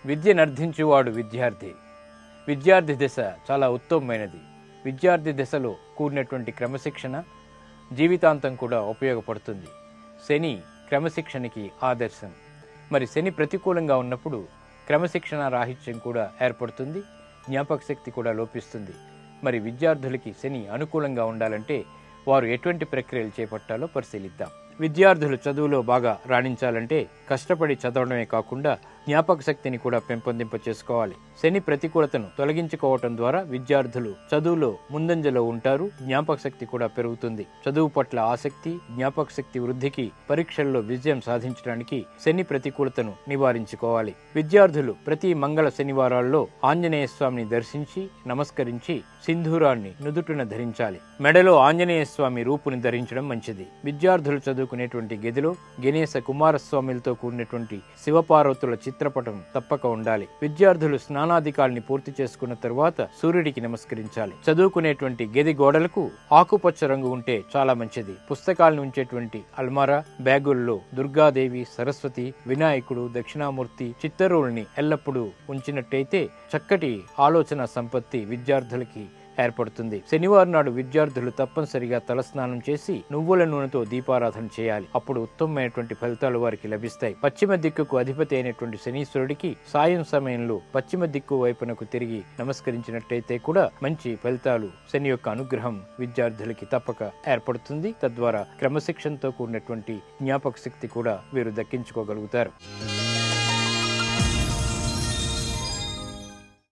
విద్యనర్థించువాడు విద్యార్థి. విద్యార్థి దశ చాలా ఉత్తమమైనది. విద్యార్థి దశలో కూడినటువంటి క్రమశిక్షణ జీవితాంతం కూడా ఉపయోగపడుతుంది. శని క్రమశిక్షణకి ఆదర్శం. మరి శని ప్రతికూలంగా ఉన్నప్పుడు క్రమశిక్షణ రాహిత్యం కూడా ఏర్పడుతుంది, జ్ఞాపక శక్తి కూడా లోపిస్తుంది. మరి విద్యార్థులకి శని అనుకూలంగా ఉండాలంటే వారు ఎటువంటి ప్రక్రియలు చేపట్టాలో పరిశీలిద్దాం. విద్యార్థులు చదువులో బాగా రాణించాలంటే కష్టపడి చదవడమే కాకుండా జ్ఞాపక శక్తిని కూడా పెంపొందింప చేసుకోవాలి. శని ప్రతికూలతను తొలగించుకోవటం ద్వారా విద్యార్థులు చదువులో ముందంజలో ఉంటారు, జ్ఞాపక శక్తి కూడా పెరుగుతుంది. చదువు పట్ల ఆసక్తి, జ్ఞాపక శక్తి వృద్ధికి, పరీక్షల్లో విజయం సాధించడానికి శని ప్రతికూలతను నివారించుకోవాలి. విద్యార్థులు ప్రతి మంగళ శనివారాల్లో ఆంజనేయ స్వామిని దర్శించి నమస్కరించి సింధూరాన్ని నుదుటిన ధరించాలి. మెడలో ఆంజనేయ స్వామి రూపుని ధరించడం మంచిది. విద్యార్థులు చదువుకునేటువంటి గదిలో గణేశ కుమారస్వామిలతో కూడినటువంటి శివపార్వతుల చిత్రపటం తప్పక ఉండాలి. విద్యార్థులు స్నానాధికాల్ని పూర్తి చేసుకున్న తరువాత సూర్యుడికి నమస్కరించాలి. చదువుకునేటువంటి గది గోడలకు ఆకుపచ్చ రంగు ఉంటే చాలా మంచిది. పుస్తకాలను ఉంచేటువంటి అల్మారా, బ్యాగుల్లో దుర్గాదేవి, సరస్వతి, వినాయకుడు, దక్షిణామూర్తి చిత్తరువుల్ని ఎల్లప్పుడూ ఉంచినట్టయితే చక్కటి ఆలోచన సంపత్తి విద్యార్థులకి ఏర్పడుతుంది. శనివారం నాడు విద్యార్థులు తప్పనిసరిగా తలస్నానం చేసి నువ్వుల నూనెతో దీపారాధన చేయాలి. అప్పుడు ఉత్తమమైనటువంటి ఫలితాలు వారికి లభిస్తాయి. పశ్చిమ దిక్కుకు అధిపతి అయినటువంటి శనీశ్వరుడికి సాయం సమయంలో పశ్చిమ దిక్కు వైపునకు తిరిగి నమస్కరించినట్టయితే కూడా మంచి ఫలితాలు, శని యొక్క అనుగ్రహం విద్యార్థులకి తప్పక ఏర్పడుతుంది. తద్వారా క్రమశిక్షణతో కూడినటువంటి జ్ఞాపక శక్తి కూడా వీరు దక్కించుకోగలుగుతారు.